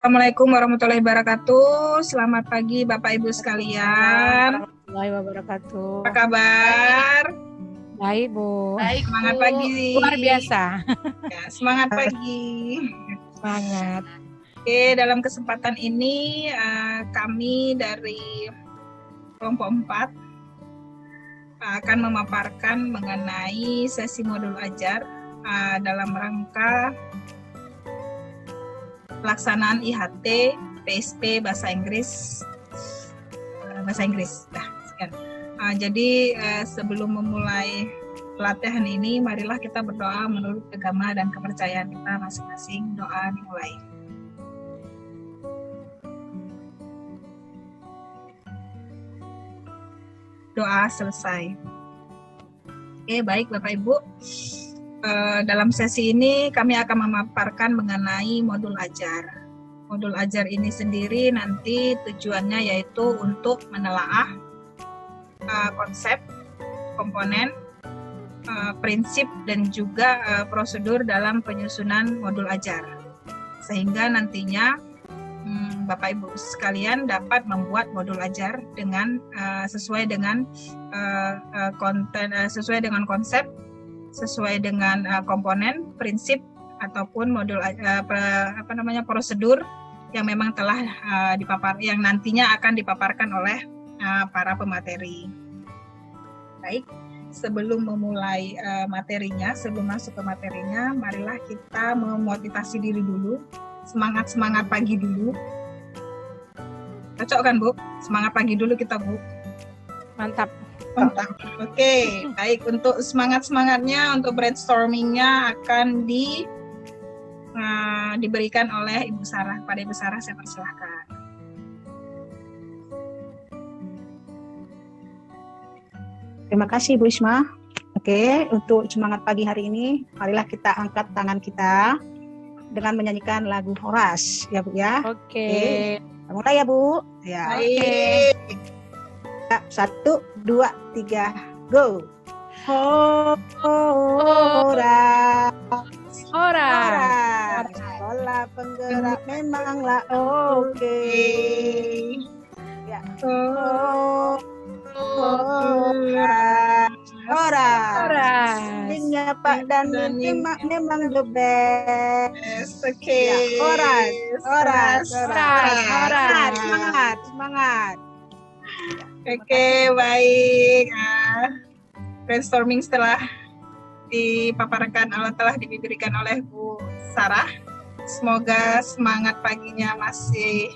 Assalamualaikum warahmatullahi wabarakatuh. Selamat pagi Bapak Ibu sekalian. Warahmatullahi wabarakatuh. Apa kabar? Baik, Bu. Baik, semangat pagi. Luar biasa. Ya, semangat pagi. Semangat. Oke, dalam kesempatan ini kami dari kelompok 4 akan memaparkan mengenai sesi modul ajar dalam rangka pelaksanaan IHT PSP Bahasa Inggris. Jadi sebelum memulai pelatihan ini, marilah kita berdoa menurut agama dan kepercayaan kita masing-masing. Doa dimulai. Doa selesai. Oke, baik Bapak Ibu. Dalam sesi ini kami akan memaparkan mengenai modul ajar. Modul ajar ini sendiri nanti tujuannya yaitu untuk menelaah konsep, komponen, prinsip, dan juga prosedur dalam penyusunan modul ajar. Sehingga nantinya Bapak Ibu sekalian dapat membuat modul ajar dengan sesuai dengan konten, sesuai dengan konsep, sesuai dengan komponen, prinsip, ataupun modul prosedur yang memang telah yang nantinya akan dipaparkan oleh para pemateri. Baik, sebelum memulai materinya, sebelum masuk ke materinya, marilah kita memotivasi diri dulu, semangat pagi dulu. Cocok kan, Bu? Semangat pagi dulu kita, Bu. Mantap. Oke, baik. Untuk semangatnya, untuk brainstormingnya akan diberikan oleh Ibu Sarah. Pada Ibu Sarah saya persilahkan. Terima kasih Bu Isma. Oke, untuk semangat pagi hari ini, marilah kita angkat tangan kita dengan menyanyikan lagu Horas, ya Bu ya. Oke. Mulai ya Bu. Ya. Baik. 1, 2, 3, go. Horas. Sekolah penggerak memanglah oke. Ya. Horas. Singnya Pak dan memang the best. Oke. Horas. Semangat. Oke, baik. Brainstorming telah diberikan oleh Bu Sarah. Semoga semangat paginya masih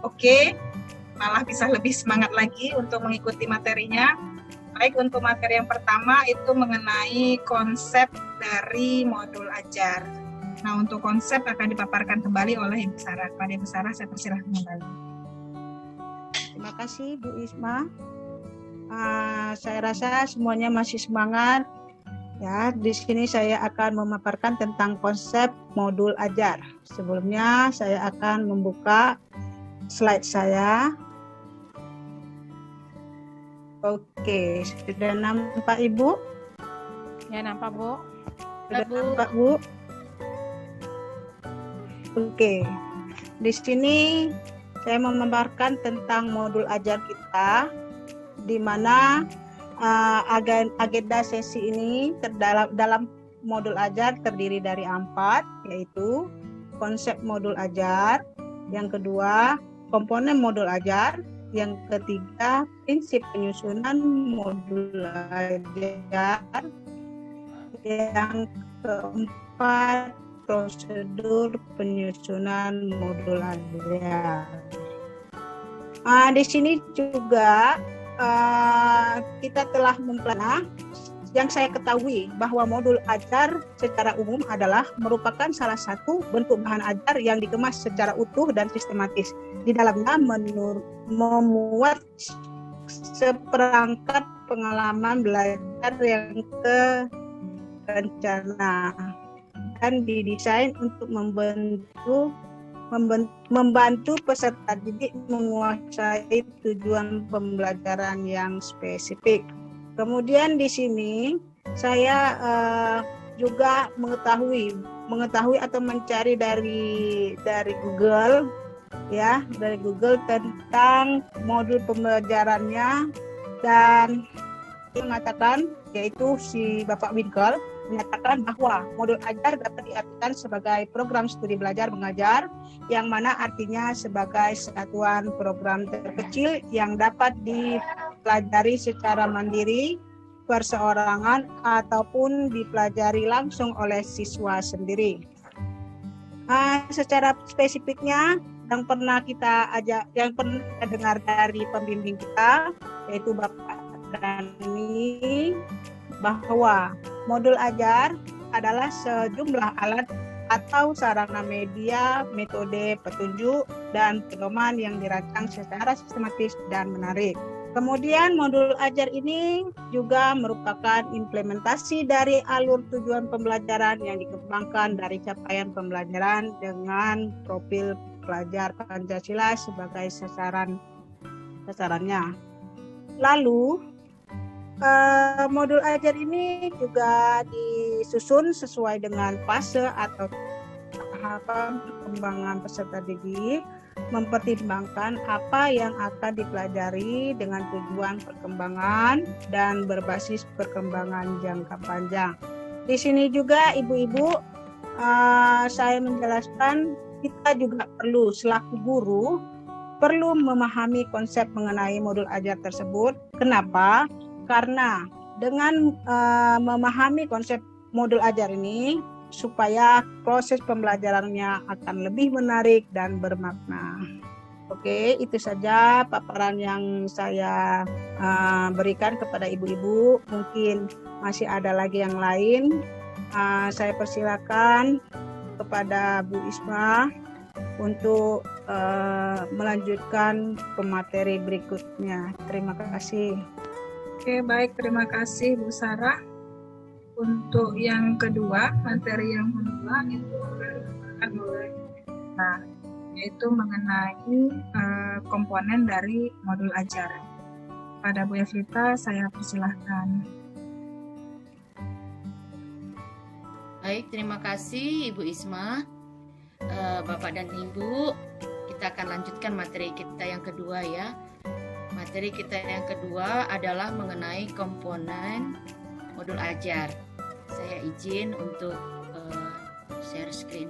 oke, malah bisa lebih semangat lagi untuk mengikuti materinya. Baik, untuk materi yang pertama itu mengenai konsep dari modul ajar. Nah, untuk konsep akan dipaparkan kembali oleh Ibu Sarah. Pada Ibu Sarah saya persilahkan kembali. Terima kasih Bu Isma. Saya rasa semuanya masih semangat. Ya, di sini saya akan memaparkan tentang konsep modul ajar. Sebelumnya saya akan membuka slide saya. Oke, sudah nampak Ibu? Ya, nampak Bu. Sudah nampak Bu? Oke, di sini saya memaparkan tentang modul ajar kita, di mana agenda sesi ini dalam modul ajar terdiri dari 4, yaitu konsep modul ajar, yang kedua komponen modul ajar, yang ketiga prinsip penyusunan modul ajar, yang keempat prosedur penyusunan modul ajar. Di sini juga kita telah mempelajari, yang saya ketahui bahwa modul ajar secara umum adalah merupakan salah satu bentuk bahan ajar yang dikemas secara utuh dan sistematis. Di dalamnya memuat seperangkat pengalaman belajar yang terencana dan didesain untuk membantu peserta didik menguasai tujuan pembelajaran yang spesifik. Kemudian di sini saya juga mengetahui mengetahui atau mencari dari Google, ya, dari Google tentang modul pembelajarannya, dan mengatakan, yaitu si Bapak Winkel menyatakan bahwa modul ajar dapat diartikan sebagai program studi belajar mengajar, yang mana artinya sebagai satuan program terkecil yang dapat dipelajari secara mandiri, perseorangan, ataupun dipelajari langsung oleh siswa sendiri. Secara spesifiknya yang pernah kita dengar dari pembimbing kita, yaitu Bapak Dani, bahwa modul ajar adalah sejumlah alat atau sarana media, metode, petunjuk, dan pedoman yang dirancang secara sistematis dan menarik. Kemudian modul ajar ini juga merupakan implementasi dari alur tujuan pembelajaran yang dikembangkan dari capaian pembelajaran dengan profil pelajar Pancasila sebagai sasarannya. Lalu modul ajar ini juga disusun sesuai dengan fase atau tahapan perkembangan peserta didik, mempertimbangkan apa yang akan dipelajari dengan tujuan perkembangan dan berbasis perkembangan jangka panjang. Di sini juga ibu-ibu, saya menjelaskan kita juga perlu selaku guru perlu memahami konsep mengenai modul ajar tersebut. Kenapa? Karena dengan memahami konsep modul ajar ini, supaya proses pembelajarannya akan lebih menarik dan bermakna. Oke, itu saja paparan yang saya berikan kepada ibu-ibu. Mungkin masih ada lagi yang lain. Saya persilakan kepada Bu Isma untuk melanjutkan pemateri berikutnya. Terima kasih. Oke, baik, terima kasih Bu Sarah. Untuk yang kedua, materi yang kedua itu akan mulai, yaitu mengenai komponen dari modul ajar. Pada Bu Evita, saya persilahkan. Baik, terima kasih Ibu Isma. Bapak dan Ibu, kita akan lanjutkan materi kita yang kedua ya. Materi kita yang kedua adalah mengenai komponen modul ajar. Saya izin untuk share screen.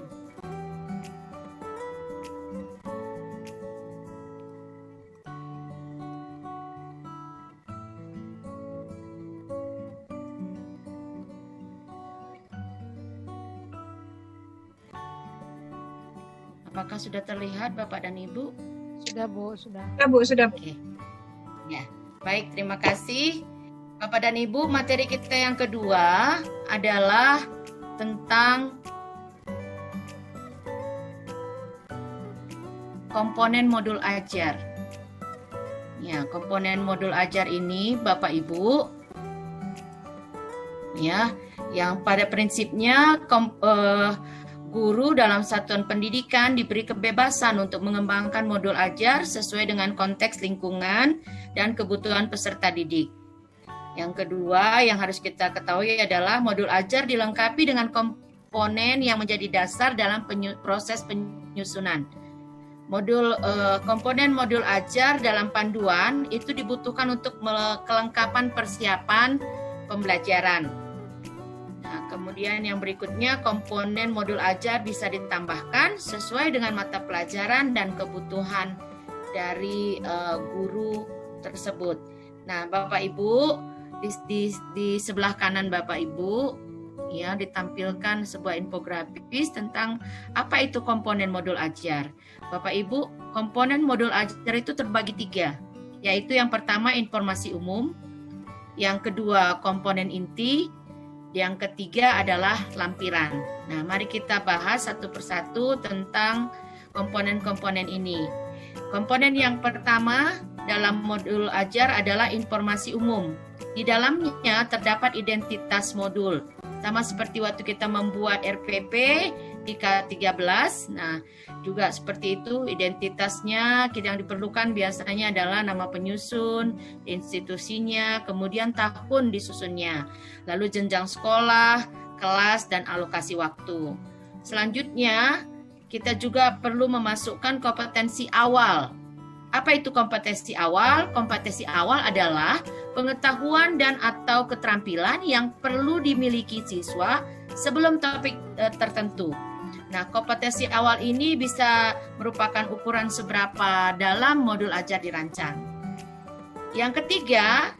Apakah sudah terlihat Bapak dan Ibu? Sudah Bu, sudah. Ya Bu, sudah. Oke. Ya, baik, terima kasih. Bapak dan Ibu, materi kita yang kedua adalah tentang komponen modul ajar. Ya, komponen modul ajar ini Bapak Ibu, ya, yang pada prinsipnya guru dalam satuan pendidikan diberi kebebasan untuk mengembangkan modul ajar sesuai dengan konteks lingkungan dan kebutuhan peserta didik. Yang kedua yang harus kita ketahui adalah modul ajar dilengkapi dengan komponen yang menjadi dasar dalam proses penyusunan. Komponen modul ajar dalam panduan itu dibutuhkan untuk kelengkapan persiapan pembelajaran. Nah, kemudian yang berikutnya, komponen modul ajar bisa ditambahkan sesuai dengan mata pelajaran dan kebutuhan dari guru tersebut. Nah, Bapak Ibu, di sebelah kanan Bapak Ibu ya ditampilkan sebuah infografis tentang apa itu komponen modul ajar. Bapak Ibu, komponen modul ajar itu terbagi 3, yaitu yang pertama informasi umum, yang kedua komponen inti, yang ketiga adalah lampiran. Nah, mari kita bahas satu persatu tentang komponen-komponen ini. Komponen yang pertama dalam modul ajar adalah informasi umum. Di dalamnya terdapat identitas modul. Sama seperti waktu kita membuat RPP di K13. Nah, juga seperti itu identitasnya yang diperlukan biasanya adalah nama penyusun, institusinya, kemudian tahun disusunnya, lalu jenjang sekolah, kelas, dan alokasi waktu. Selanjutnya, kita juga perlu memasukkan kompetensi awal. Apa itu kompetensi awal? Kompetensi awal adalah pengetahuan dan atau keterampilan yang perlu dimiliki siswa sebelum topik tertentu. Nah, kompetensi awal ini bisa merupakan ukuran seberapa dalam modul ajar dirancang. Yang ketiga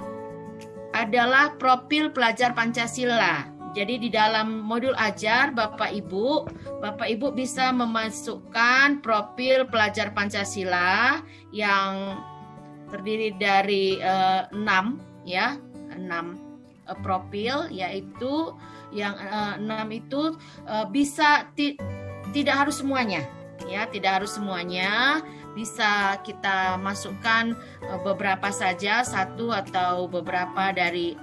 adalah profil pelajar Pancasila. Jadi di dalam modul ajar Bapak Ibu bisa memasukkan profil pelajar Pancasila yang terdiri dari 6 profil, yaitu yang 6 itu bisa tidak harus semuanya, ya, tidak harus semuanya. Bisa kita masukkan beberapa saja, satu atau beberapa dari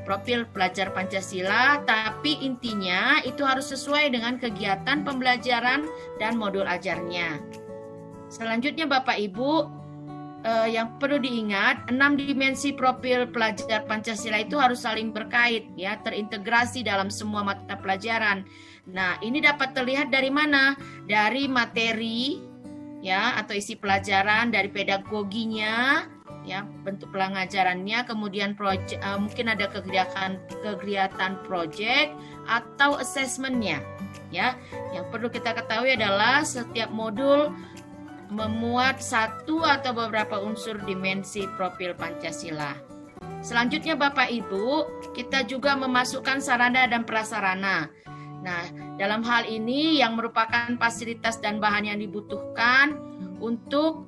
profil pelajar Pancasila, tapi intinya itu harus sesuai dengan kegiatan pembelajaran dan modul ajarnya. Selanjutnya Bapak Ibu, yang perlu diingat, 6 dimensi profil pelajar Pancasila itu harus saling berkait, ya, terintegrasi dalam semua mata pelajaran. Nah, ini dapat terlihat dari mana? Dari materi, ya, atau isi pelajaran, dari pedagoginya, ya, bentuk pengajarannya, kemudian mungkin ada kegiatan project atau assessmentnya, ya. Yang perlu kita ketahui adalah setiap modul memuat satu atau beberapa unsur dimensi profil Pancasila. Selanjutnya Bapak Ibu, kita juga memasukkan sarana dan prasarana. Nah, dalam hal ini yang merupakan fasilitas dan bahan yang dibutuhkan untuk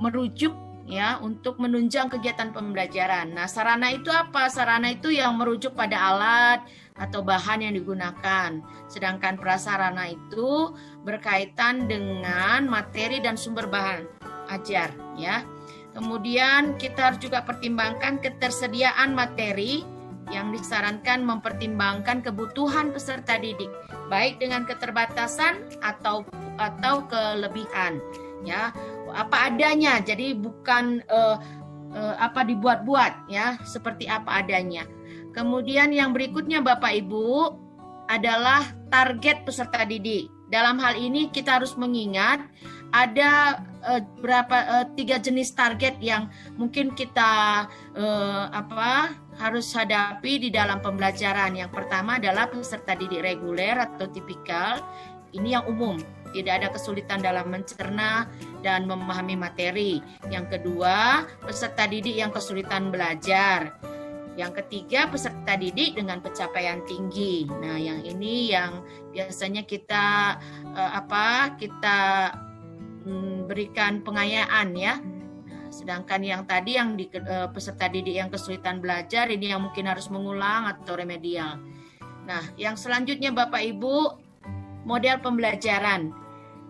merujuk, ya, untuk menunjang kegiatan pembelajaran. Nah, sarana itu apa? Sarana itu yang merujuk pada alat atau bahan yang digunakan. Sedangkan prasarana itu berkaitan dengan materi dan sumber bahan ajar, ya. Kemudian kita harus juga pertimbangkan ketersediaan materi yang disarankan mempertimbangkan kebutuhan peserta didik, baik dengan keterbatasan atau kelebihan, ya, apa adanya. Jadi bukan apa dibuat-buat, ya, seperti apa adanya. Kemudian yang berikutnya Bapak Ibu adalah target peserta didik. Dalam hal ini kita harus mengingat ada 3 jenis target yang mungkin kita harus hadapi di dalam pembelajaran. Yang pertama adalah peserta didik reguler atau tipikal. Ini yang umum, tidak ada kesulitan dalam mencerna dan memahami materi. Yang kedua, peserta didik yang kesulitan belajar. Yang ketiga, peserta didik dengan pencapaian tinggi. Nah, yang ini yang biasanya kita berikan pengayaan, ya. Sedangkan yang tadi yang di peserta didik yang kesulitan belajar, ini yang mungkin harus mengulang atau remedial. Nah, yang selanjutnya Bapak Ibu, model pembelajaran.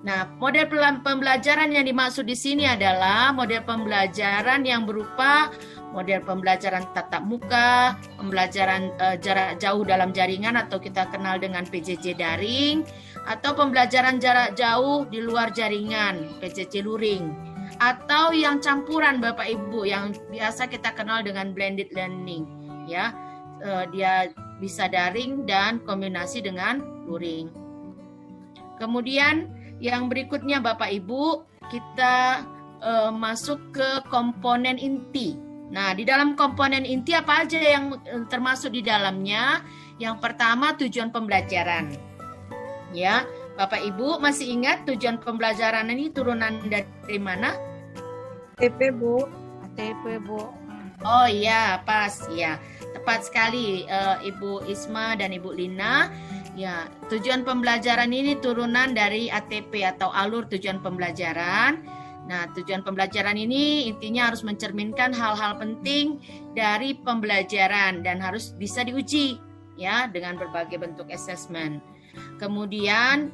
Nah, model pembelajaran yang dimaksud di sini adalah model pembelajaran yang berupa model pembelajaran tatap muka, pembelajaran jarak jauh dalam jaringan atau kita kenal dengan PJJ daring, atau pembelajaran jarak jauh di luar jaringan, PJJ luring. Atau yang campuran Bapak Ibu yang biasa kita kenal dengan blended learning, ya, dia bisa daring dan kombinasi dengan luring. Kemudian yang berikutnya Bapak Ibu, kita masuk ke komponen inti. Nah, di dalam komponen inti apa aja yang termasuk di dalamnya? Yang pertama, tujuan pembelajaran, ya. Bapak Ibu masih ingat tujuan pembelajaran ini turunan dari mana? ATP Bu. ATP Bu. Oh iya, pas ya. Tepat sekali Ibu Isma dan Ibu Lina. Ya, tujuan pembelajaran ini turunan dari ATP atau alur tujuan pembelajaran. Nah, tujuan pembelajaran ini intinya harus mencerminkan hal-hal penting dari pembelajaran dan harus bisa diuji, ya, dengan berbagai bentuk assessment. Kemudian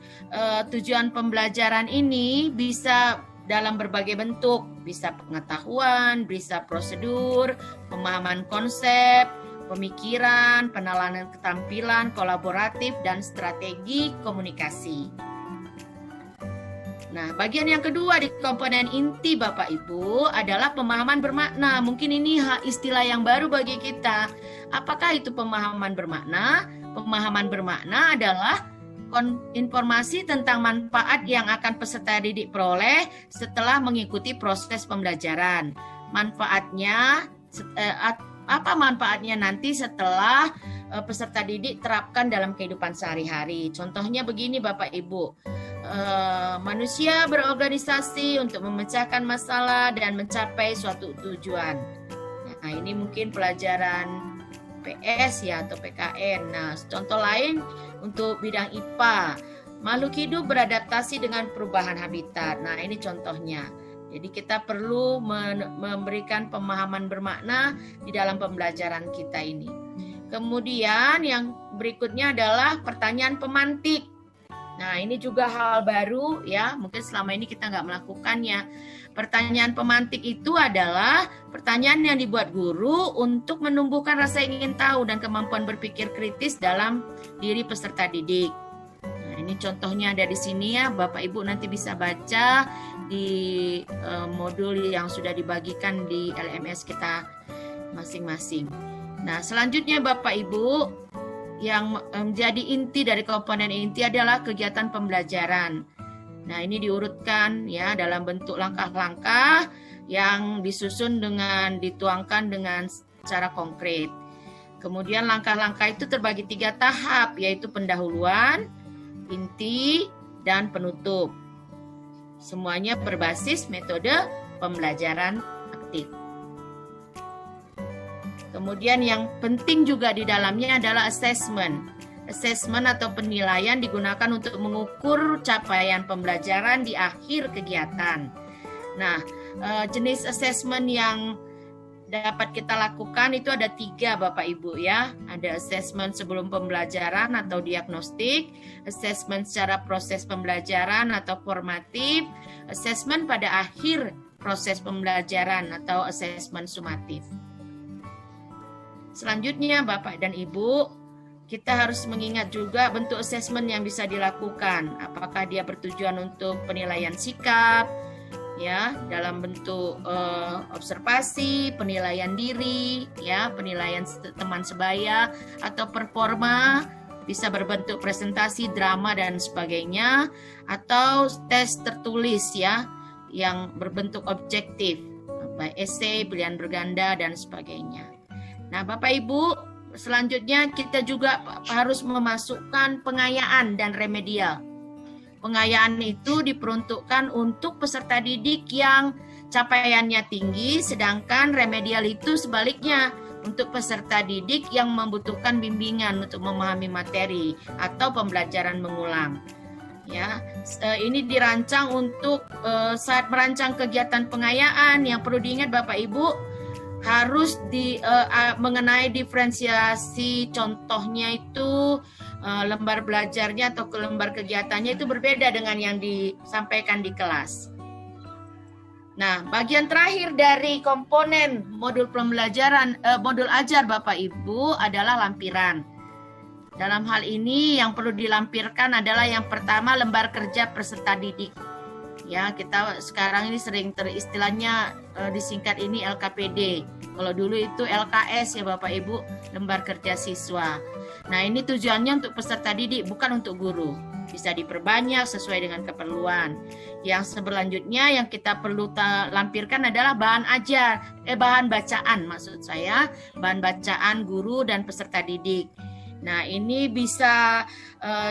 tujuan pembelajaran ini bisa dalam berbagai bentuk, bisa pengetahuan, bisa prosedur, pemahaman konsep, pemikiran, penalaran keterampilan, kolaboratif, dan strategi komunikasi. Nah, bagian yang kedua di komponen inti Bapak Ibu adalah pemahaman bermakna. Mungkin ini istilah yang baru bagi kita. Apakah itu pemahaman bermakna? Pemahaman bermakna adalah informasi tentang manfaat yang akan peserta didik peroleh setelah mengikuti proses pembelajaran. Manfaatnya, apa manfaatnya nanti setelah peserta didik terapkan dalam kehidupan sehari-hari. Contohnya begini Bapak Ibu, manusia berorganisasi untuk memecahkan masalah dan mencapai suatu tujuan. Nah, ini mungkin pelajaran PS ya atau PKN. Nah, contoh lain untuk bidang IPA, makhluk hidup beradaptasi dengan perubahan habitat. Nah, ini contohnya. Jadi kita perlu memberikan pemahaman bermakna di dalam pembelajaran kita ini. Kemudian yang berikutnya adalah pertanyaan pemantik. Nah, ini juga hal baru ya, mungkin selama ini kita nggak melakukannya. Pertanyaan pemantik itu adalah pertanyaan yang dibuat guru untuk menumbuhkan rasa ingin tahu dan kemampuan berpikir kritis dalam diri peserta didik. Nah, ini contohnya ada di sini ya, Bapak Ibu nanti bisa baca di modul yang sudah dibagikan di LMS kita masing-masing. Nah, selanjutnya Bapak Ibu, yang menjadi inti dari komponen inti adalah kegiatan pembelajaran. Nah, ini diurutkan ya dalam bentuk langkah-langkah yang disusun dengan dituangkan dengan secara konkret. Kemudian langkah-langkah itu terbagi 3 tahap, yaitu pendahuluan, inti, dan penutup. Semuanya berbasis metode pembelajaran aktif. Kemudian yang penting juga di dalamnya adalah assessment. Assessment atau penilaian digunakan untuk mengukur capaian pembelajaran di akhir kegiatan. Nah, jenis assessment yang dapat kita lakukan itu ada 3 Bapak Ibu ya. Ada assessment sebelum pembelajaran atau diagnostik, assessment secara proses pembelajaran atau formatif, assessment pada akhir proses pembelajaran atau assessment sumatif. Selanjutnya Bapak dan Ibu, kita harus mengingat juga bentuk assessment yang bisa dilakukan. Apakah dia bertujuan untuk penilaian sikap, ya, dalam bentuk observasi, penilaian diri, ya, penilaian teman sebaya, atau performa, bisa berbentuk presentasi, drama dan sebagainya, atau tes tertulis ya, yang berbentuk objektif, esai, pilihan berganda dan sebagainya. Nah, Bapak Ibu, selanjutnya kita juga harus memasukkan pengayaan dan remedial. Pengayaan itu diperuntukkan untuk peserta didik yang capaiannya tinggi, sedangkan remedial itu sebaliknya untuk peserta didik yang membutuhkan bimbingan untuk memahami materi atau pembelajaran mengulang. Ya, ini dirancang untuk saat merancang kegiatan pengayaan. Yang perlu diingat Bapak Ibu, harus mengenai diferensiasi. Contohnya itu lembar belajarnya atau lembar kegiatannya itu berbeda dengan yang disampaikan di kelas. Nah, bagian terakhir dari komponen modul pembelajaran, modul ajar Bapak Ibu adalah lampiran. Dalam hal ini yang perlu dilampirkan adalah yang pertama lembar kerja peserta didik. Ya, kita sekarang ini sering istilahnya disingkat ini LKPD. Kalau dulu itu LKS ya Bapak Ibu, lembar kerja siswa. Nah, ini tujuannya untuk peserta didik, bukan untuk guru. Bisa diperbanyak sesuai dengan keperluan. Yang selanjutnya yang kita perlu lampirkan adalah bahan bacaan maksud saya, bahan bacaan guru dan peserta didik. Nah, ini bisa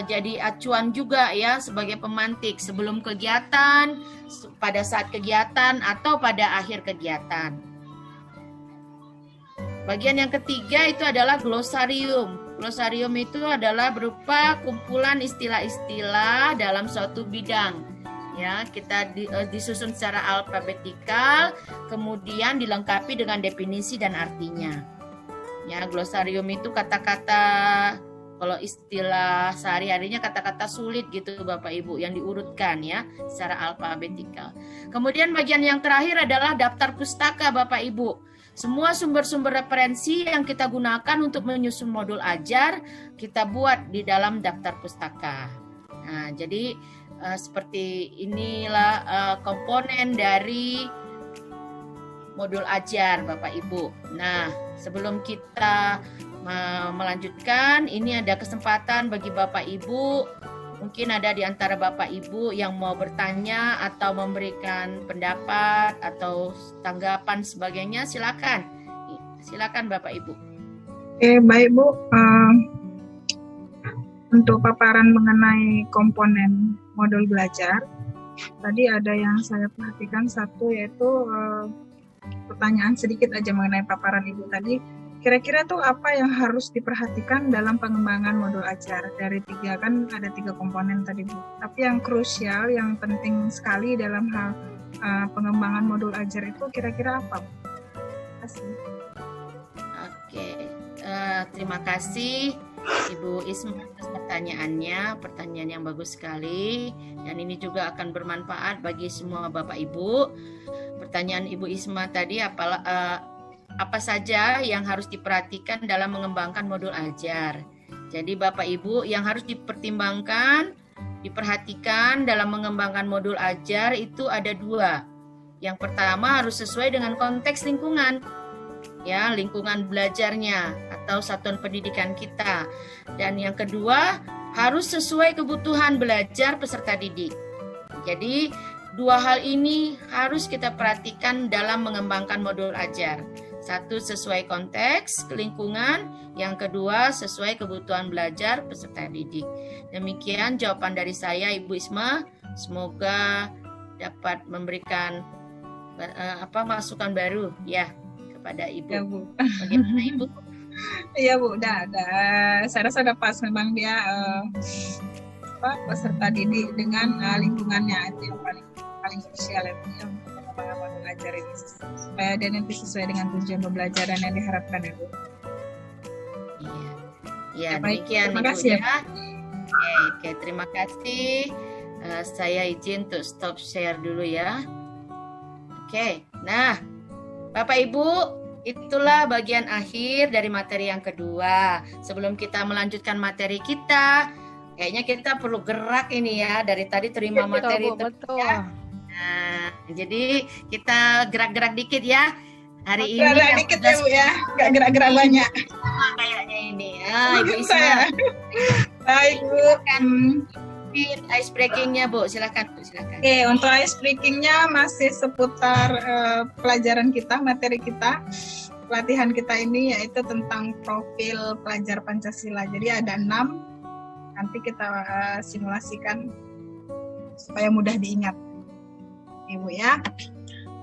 jadi acuan juga ya sebagai pemantik sebelum kegiatan, pada saat kegiatan, atau pada akhir kegiatan. Bagian yang ketiga itu adalah glosarium. Glosarium itu adalah berupa kumpulan istilah-istilah dalam suatu bidang. Ya, kita disusun secara alfabetikal, kemudian dilengkapi dengan definisi dan artinya. Ya, glosarium itu kata-kata, kalau istilah sehari-harinya kata-kata sulit gitu Bapak Ibu yang diurutkan ya secara alfabetikal. Kemudian bagian yang terakhir adalah daftar pustaka Bapak Ibu. Semua sumber-sumber referensi yang kita gunakan untuk menyusun modul ajar kita buat di dalam daftar pustaka. Nah, jadi seperti inilah komponen dari modul ajar Bapak Ibu. Nah, sebelum kita melanjutkan, ini ada kesempatan bagi Bapak Ibu Mungkin ada di antara Bapak Ibu yang mau bertanya atau memberikan pendapat atau tanggapan sebagainya, silakan. Silakan Bapak Ibu. Oke, baik Bu. Untuk paparan mengenai komponen modul belajar, tadi ada yang saya perhatikan satu, yaitu pertanyaan sedikit aja mengenai paparan Ibu tadi. Kira-kira tuh apa yang harus diperhatikan dalam pengembangan modul ajar? Dari tiga, kan ada 3 komponen tadi Bu. Tapi yang krusial, yang penting sekali dalam hal pengembangan modul ajar itu kira-kira apa Bu? Terima kasih. Oke, terima kasih Ibu Isma atas pertanyaannya, pertanyaan yang bagus sekali, dan ini juga akan bermanfaat bagi semua Bapak Ibu. Pertanyaan Ibu Isma tadi apa saja yang harus diperhatikan dalam mengembangkan modul ajar. Jadi Bapak Ibu, yang harus dipertimbangkan, diperhatikan dalam mengembangkan modul ajar itu ada 2. Yang pertama harus sesuai dengan konteks lingkungan, ya, lingkungan belajarnya atau satuan pendidikan kita. Dan yang kedua harus sesuai kebutuhan belajar peserta didik. Jadi 2 hal ini harus kita perhatikan dalam mengembangkan modul ajar. 1 sesuai konteks lingkungan, yang kedua sesuai kebutuhan belajar peserta didik. Demikian jawaban dari saya Ibu Isma. Semoga dapat memberikan masukan baru ya kepada Ibu. Ya Bu. Bagaimana Ibu? Iya Bu, udah. Saya rasa udah pas memang dia peserta didik dengan lingkungannya itu yang paling krusial ya untuk pengembangan modul ajar ini, supaya dia nanti sesuai dengan tujuan pembelajaran yang diharapkan ya Bu. Iya. Ya, Baik, demikian terima Ibu kasih ya. Oke, terima kasih. Saya izin untuk stop share dulu ya. Oke, nah Bapak Ibu, itulah bagian akhir dari materi yang kedua. Sebelum kita melanjutkan materi kita, kayaknya kita perlu gerak ini ya. Dari tadi terima materi itu. Betul. Ya. Nah, jadi kita gerak-gerak dikit ya. Hari ini Gerak dikit ya Bu ya, nggak gerak-gerak banyak. Kayaknya ini. Ibu Isma. Saya. Baik Bu. Ice breakingnya Bu, silakan Bu, silakan. Oke, untuk ice breakingnya masih seputar pelajaran kita, materi kita, pelatihan kita ini yaitu tentang profil pelajar Pancasila. Jadi ada 6, nanti kita simulasikan supaya mudah diingat, Ibu ya.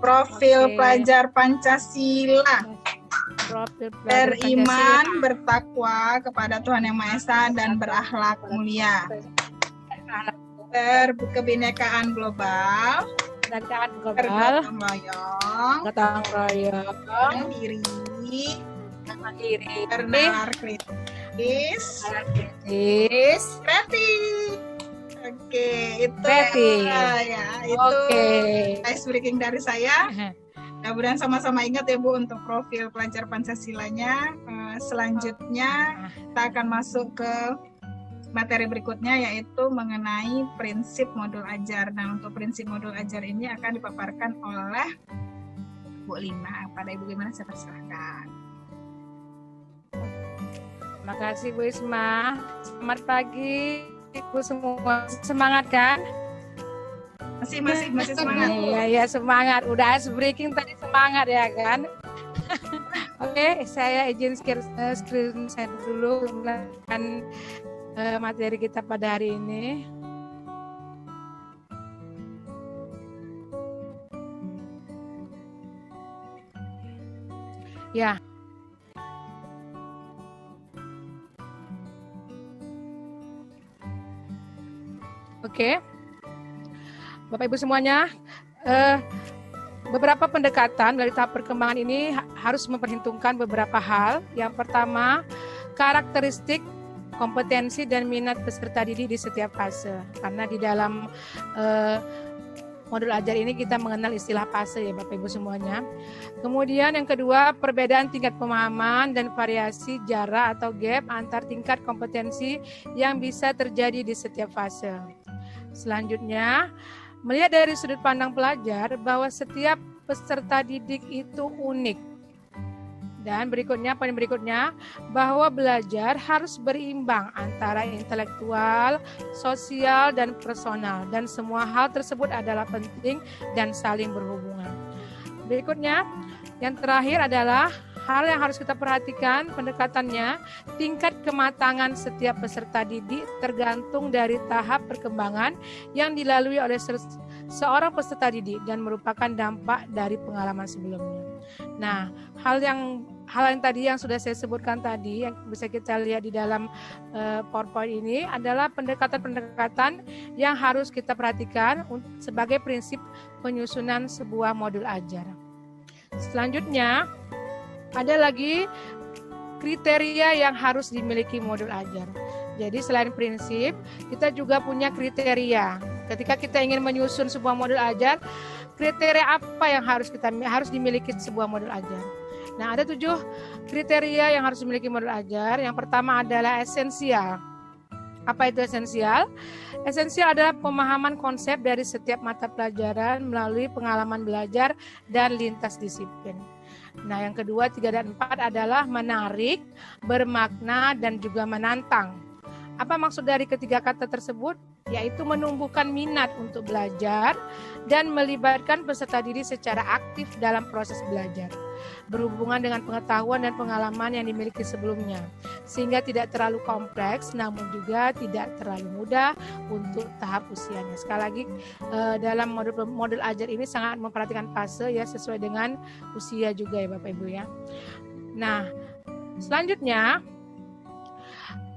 Profil pelajar Pancasila. Beriman, bertakwa kepada Tuhan Yang Maha Esa dan berakhlak mulia. Berkebinekaan global, bergotong royong, mandiri, bernalar kritis, kreatif. Oke, itu ya, itu ice breaking dari saya. Mudah-mudahan sama-sama ingat ya Bu untuk profil pelajar Pancasilanya. Selanjutnya kita akan masuk ke materi berikutnya, yaitu mengenai prinsip modul ajar. Nah, untuk prinsip modul ajar ini akan dipaparkan oleh Bu Lina. Pada Ibu Lina saya persilahkan. Terima kasih Bu Isma. Selamat pagi Ibu semua. Semangat kan? Masih semangat. Iya semangat. Udah ice breaking tadi semangat ya kan? Oke, saya izin screen share dulu dan materi kita pada hari ini. Ya. Oke. Bapak Ibu semuanya, beberapa pendekatan dari tahap perkembangan ini harus memperhitungkan beberapa hal. Yang pertama, karakteristik, kompetensi dan minat peserta didik di setiap fase. Karena di dalam modul ajar ini kita mengenal istilah fase ya Bapak Ibu semuanya. Kemudian yang kedua, perbedaan tingkat pemahaman dan variasi jarak atau gap antar tingkat kompetensi yang bisa terjadi di setiap fase. Selanjutnya, melihat dari sudut pandang pelajar bahwa setiap peserta didik itu unik Dan berikutnya, poin berikutnya, bahwa belajar harus berimbang antara intelektual, sosial, dan personal. Dan semua hal tersebut adalah penting dan saling berhubungan. Berikutnya, yang terakhir adalah hal yang harus kita perhatikan pendekatannya, tingkat kematangan setiap peserta didik tergantung dari tahap perkembangan yang dilalui oleh seorang peserta didik dan merupakan dampak dari pengalaman sebelumnya. Nah, hal yang tadi yang sudah saya sebutkan tadi yang bisa kita lihat di dalam PowerPoint ini adalah pendekatan-pendekatan yang harus kita perhatikan sebagai prinsip penyusunan sebuah modul ajar. Selanjutnya, ada lagi kriteria yang harus dimiliki modul ajar. Jadi selain prinsip, kita juga punya kriteria. Ketika kita ingin menyusun sebuah modul ajar, kriteria apa yang harus dimiliki sebuah modul ajar? Nah, ada 7 kriteria yang harus dimiliki modul ajar. Yang pertama adalah esensial. Apa itu esensial? Esensial adalah pemahaman konsep dari setiap mata pelajaran melalui pengalaman belajar dan lintas disiplin. Nah, yang kedua, 3 dan 4 adalah menarik, bermakna, dan juga menantang. Apa maksud dari ketiga kata tersebut? Yaitu menumbuhkan minat untuk belajar dan melibatkan peserta didik secara aktif dalam proses belajar, berhubungan dengan pengetahuan dan pengalaman yang dimiliki sebelumnya, sehingga tidak terlalu kompleks namun juga tidak terlalu mudah untuk tahap usianya. Sekali lagi, dalam modul ajar ini sangat memperhatikan fase ya, sesuai dengan usia juga ya Bapak Ibu ya. Nah, selanjutnya,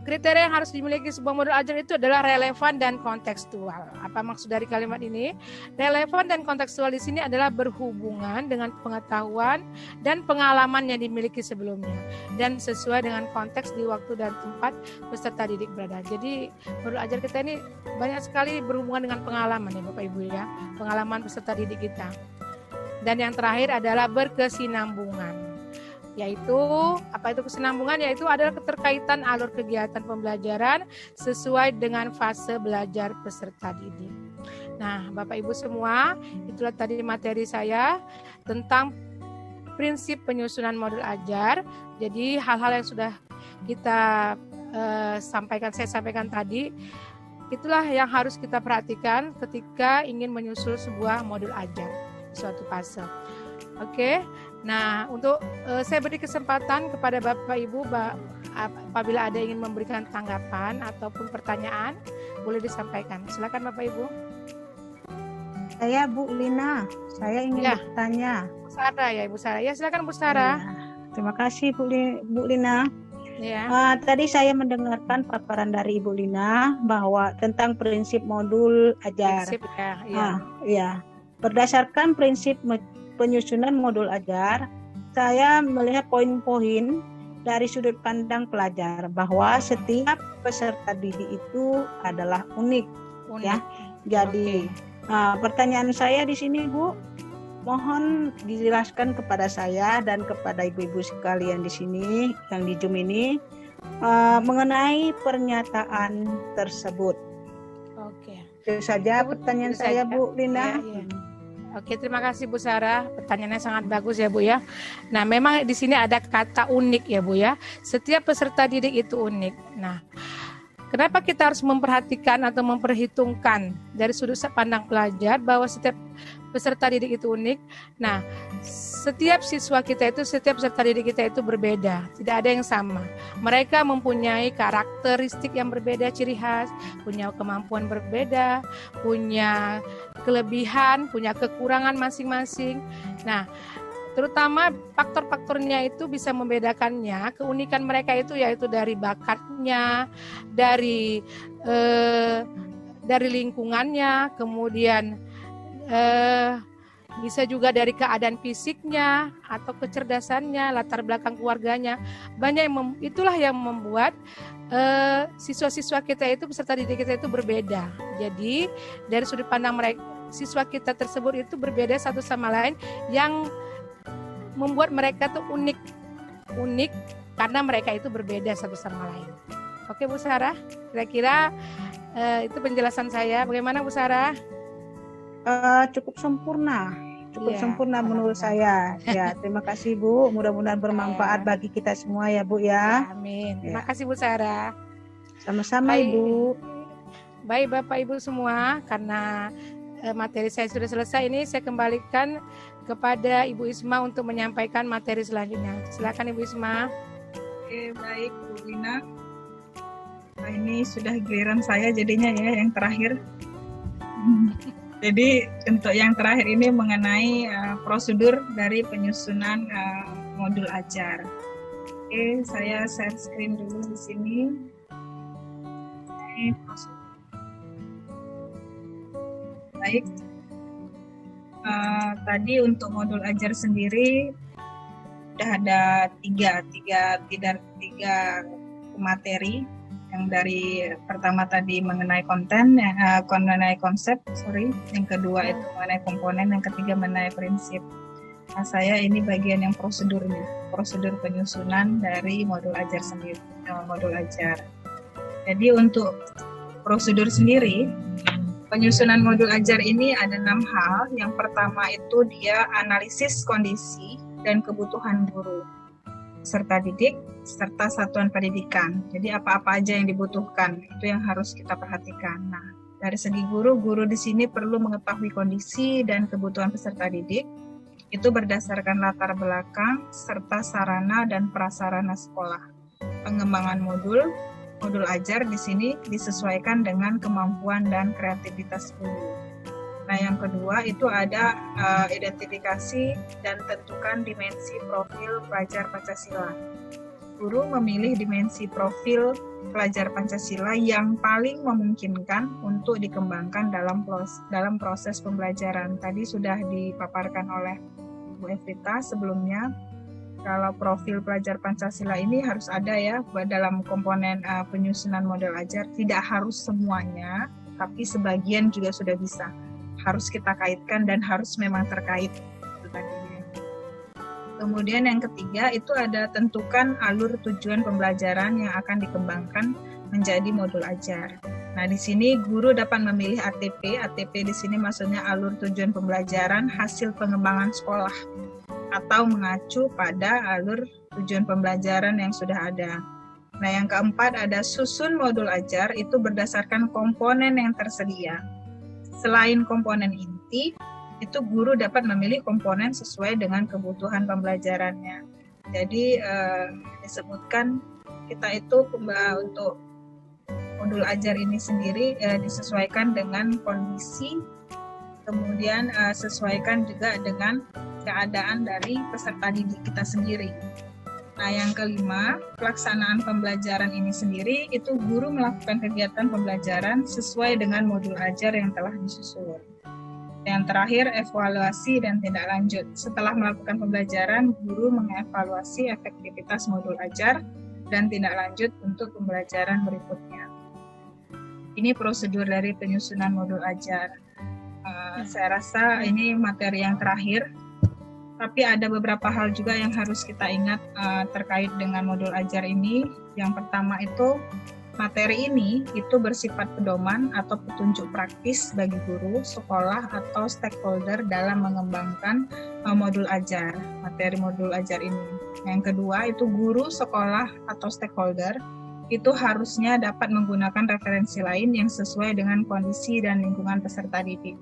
kriteria yang harus dimiliki sebuah modul ajar itu adalah relevan dan kontekstual. Apa maksud dari kalimat ini? Relevan dan kontekstual di sini adalah berhubungan dengan pengetahuan dan pengalaman yang dimiliki sebelumnya dan sesuai dengan konteks di waktu dan tempat peserta didik berada. Jadi modul ajar kita ini banyak sekali berhubungan dengan pengalaman ya Bapak Ibu ya, pengalaman peserta didik kita. Dan yang terakhir adalah berkesinambungan. Yaitu, apa itu kesinambungan? Yaitu adalah keterkaitan alur kegiatan pembelajaran sesuai dengan fase belajar peserta didik. Nah, Bapak Ibu semua, itulah tadi materi saya tentang prinsip penyusunan modul ajar. Jadi hal-hal yang sudah kita saya sampaikan tadi, itulah yang harus kita perhatikan ketika ingin menyusul sebuah modul ajar di suatu fase. Oke. Nah, untuk saya beri kesempatan kepada Bapak Ibu apabila ada ingin memberikan tanggapan ataupun pertanyaan, boleh disampaikan. Silakan Bapak Ibu. Saya Bu Lina, saya ingin bertanya. Bu Sarah ya, Ibu Sarah. Ya, silakan Bu Sarah. Ya, terima kasih Bu Lina. Ya. Tadi saya mendengarkan paparan dari Ibu Lina bahwa tentang prinsip modul ajar. Prinsip ya. Ya. Berdasarkan prinsip penyusunan modul ajar, saya melihat poin-poin dari sudut pandang pelajar bahwa setiap peserta didik itu adalah unik. Ya. Jadi pertanyaan saya di sini Bu, mohon dijelaskan kepada saya dan kepada ibu-ibu sekalian di sini yang di Zoom ini mengenai pernyataan tersebut. Oke. Itu saja pertanyaan saya Bu Lina. Ya. Oke, terima kasih Bu Sarah. Pertanyaannya sangat bagus ya Bu ya. Nah, memang di sini ada kata unik ya Bu ya. Setiap peserta didik itu unik. Nah, kenapa kita harus memperhatikan atau memperhitungkan dari sudut pandang pelajar bahwa setiap peserta didik itu unik? Nah, setiap peserta didik kita itu berbeda, tidak ada yang sama. Mereka mempunyai karakteristik yang berbeda, ciri khas, punya kemampuan berbeda, punya kelebihan, punya kekurangan masing-masing. Nah, terutama faktor-faktornya itu bisa membedakannya. Keunikan mereka itu yaitu dari bakatnya, dari lingkungannya, kemudian bisa juga dari keadaan fisiknya atau kecerdasannya, latar belakang keluarganya. Itulah yang membuat siswa-siswa kita itu, peserta didik kita itu berbeda. Jadi dari sudut pandang mereka, siswa kita tersebut itu berbeda satu sama lain, yang membuat mereka tuh unik karena mereka itu berbeda satu sama lain. Oke Bu Sarah, kira-kira itu penjelasan saya. Bagaimana Bu Sarah? Cukup sempurna cukup Iya, sempurna menurut alhamdulillah. saya. Ya, terima kasih Bu. Mudah-mudahan bermanfaat bagi kita semua ya Bu ya. Amin. Terima Ya. kasih Bu Sarah. Sama-sama Baik. Ibu. Baik Bapak Ibu semua, karena materi saya sudah selesai, ini saya kembalikan kepada Ibu Isma untuk menyampaikan materi selanjutnya. Silakan Ibu Isma. Oke, baik Bu Lina. Nah, ini sudah giliran saya jadinya ya yang terakhir. Jadi untuk yang terakhir ini mengenai prosedur dari penyusunan modul ajar. Oke, saya share screen dulu di sini. Ini prosedur. Baik. Tadi untuk modul ajar sendiri sudah ada tiga materi. Yang dari pertama tadi mengenai konten, mengenai konsep, yang kedua itu mengenai komponen, yang ketiga mengenai prinsip. Nah, saya ini bagian yang prosedur penyusunan dari modul ajar sendiri, modul ajar. Jadi untuk prosedur sendiri, penyusunan modul ajar ini ada 6 hal. Yang pertama itu dia analisis kondisi dan kebutuhan guru, peserta didik, serta satuan pendidikan. Jadi apa-apa aja yang dibutuhkan, itu yang harus kita perhatikan. Nah, dari segi guru di sini perlu mengetahui kondisi dan kebutuhan peserta didik, itu berdasarkan latar belakang, serta sarana dan prasarana sekolah. Pengembangan modul ajar di sini disesuaikan dengan kemampuan dan kreativitas guru. Nah, yang kedua itu ada identifikasi dan tentukan dimensi profil pelajar Pancasila. Guru memilih dimensi profil pelajar Pancasila yang paling memungkinkan untuk dikembangkan dalam proses pembelajaran. Tadi sudah dipaparkan oleh Bu Evita sebelumnya. Kalau profil pelajar Pancasila ini harus ada ya dalam komponen penyusunan model ajar. Tidak harus semuanya, tapi sebagian juga sudah bisa. Harus kita kaitkan dan harus memang terkait. Itu tadinya. Kemudian yang ketiga itu ada tentukan alur tujuan pembelajaran yang akan dikembangkan menjadi modul ajar. Nah, di sini guru dapat memilih ATP. ATP di sini maksudnya alur tujuan pembelajaran hasil pengembangan sekolah atau mengacu pada alur tujuan pembelajaran yang sudah ada. Nah, yang keempat ada susun modul ajar itu berdasarkan komponen yang tersedia. Selain komponen inti, itu guru dapat memilih komponen sesuai dengan kebutuhan pembelajarannya. Jadi disebutkan kita itu untuk modul ajar ini sendiri disesuaikan dengan kondisi, kemudian sesuaikan juga dengan keadaan dari peserta didik kita sendiri. Nah, yang kelima, pelaksanaan pembelajaran ini sendiri itu guru melakukan kegiatan pembelajaran sesuai dengan modul ajar yang telah disusun. Yang terakhir, evaluasi dan tindak lanjut. Setelah melakukan pembelajaran, guru mengevaluasi efektivitas modul ajar dan tindak lanjut untuk pembelajaran berikutnya. Ini prosedur dari penyusunan modul ajar. Saya rasa ini materi yang terakhir, tapi ada beberapa hal juga yang harus kita ingat terkait dengan modul ajar ini. Yang pertama itu, materi ini itu bersifat pedoman atau petunjuk praktis bagi guru, sekolah, atau stakeholder dalam mengembangkan modul ajar, materi modul ajar ini. Yang kedua itu guru, sekolah, atau stakeholder itu harusnya dapat menggunakan referensi lain yang sesuai dengan kondisi dan lingkungan peserta didik.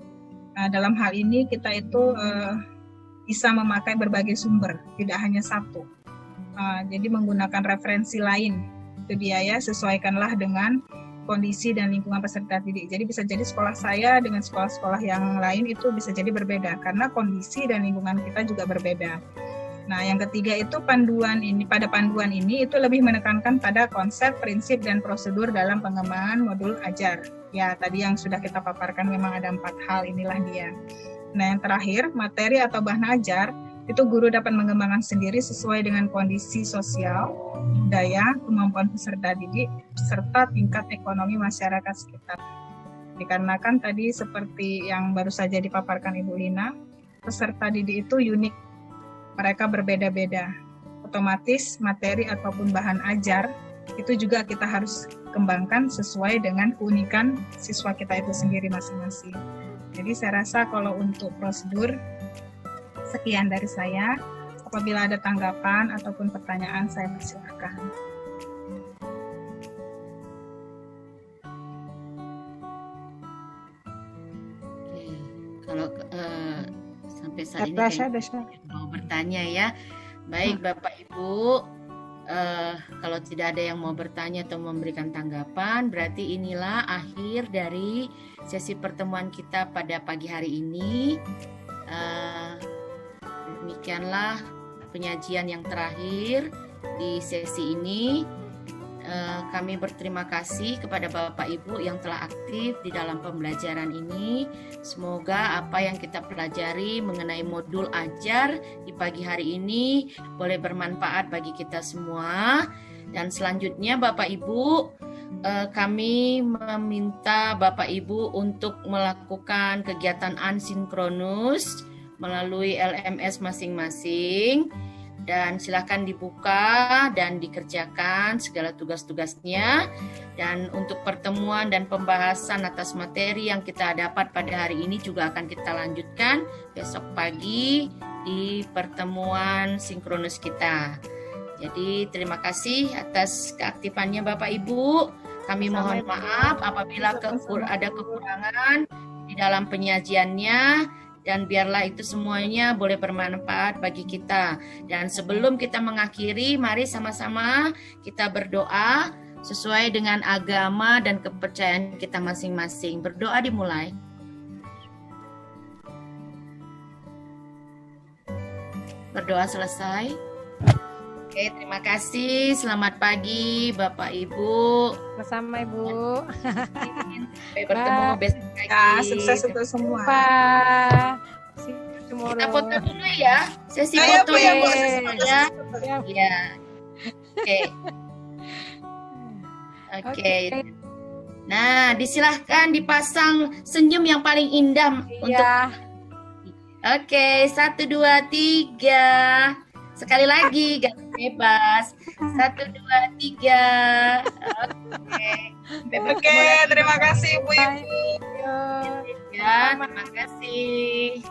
Nah, dalam hal ini kita itu bisa memakai berbagai sumber, tidak hanya satu. Jadi menggunakan referensi lain. Itu dia ya, sesuaikanlah dengan kondisi dan lingkungan peserta didik. Jadi bisa jadi sekolah saya dengan sekolah-sekolah yang lain itu bisa jadi berbeda karena kondisi dan lingkungan kita juga berbeda. Nah, yang ketiga itu panduan ini itu lebih menekankan pada konsep, prinsip, dan prosedur dalam pengembangan modul ajar. Ya, tadi yang sudah kita paparkan memang ada 4 hal, inilah dia. Nah, yang terakhir, materi atau bahan ajar itu guru dapat mengembangkan sendiri sesuai dengan kondisi sosial, budaya, kemampuan peserta didik, serta tingkat ekonomi masyarakat sekitar. Dikarenakan tadi seperti yang baru saja dipaparkan Ibu Lina, peserta didik itu unik, mereka berbeda-beda. Otomatis materi ataupun bahan ajar itu juga kita harus kembangkan sesuai dengan keunikan siswa kita itu sendiri masing-masing. Jadi saya rasa kalau untuk prosedur Sekian dari saya. Apabila ada tanggapan ataupun pertanyaan, saya persilahkan. Oke, kalau sampai saat ini mau bertanya ya. Baik Bapak Ibu, kalau tidak ada yang mau bertanya atau memberikan tanggapan, berarti inilah akhir dari sesi pertemuan kita pada pagi hari ini. Demikianlah penyajian yang terakhir di sesi ini. Kami berterima kasih kepada Bapak Ibu yang telah aktif di dalam pembelajaran ini. Semoga apa yang kita pelajari mengenai modul ajar di pagi hari ini boleh bermanfaat bagi kita semua. Dan selanjutnya Bapak Ibu, kami meminta Bapak Ibu untuk melakukan kegiatan asinkronus melalui LMS masing-masing, dan silakan dibuka dan dikerjakan segala tugas-tugasnya. Dan untuk pertemuan dan pembahasan atas materi yang kita dapat pada hari ini juga akan kita lanjutkan besok pagi di pertemuan sinkronus kita. Jadi terima kasih atas keaktifannya Bapak Ibu. Kami mohon maaf apabila ada kekurangan di dalam penyajiannya, dan biarlah itu semuanya boleh bermanfaat bagi kita. Dan sebelum kita mengakhiri, mari sama-sama kita berdoa sesuai dengan agama dan kepercayaan kita masing-masing. Berdoa dimulai. Berdoa selesai. Oke, terima kasih. Selamat pagi Bapak Ibu. Sama-sama Ibu. Sampai bertemu besok lagi. Ya, sukses untuk semua. Kita foto dulu ya. Sesi Ya, foto Bu, ya, Bu. ya. Ya. Oke. Oke. Nah, disilahkan dipasang senyum yang paling indah untuk. Oke, 1, 2, 3. Sekali lagi, gak bebas. 1, 2, 3. Oke, terima kasih Bu Ibu. Ya, terima kasih.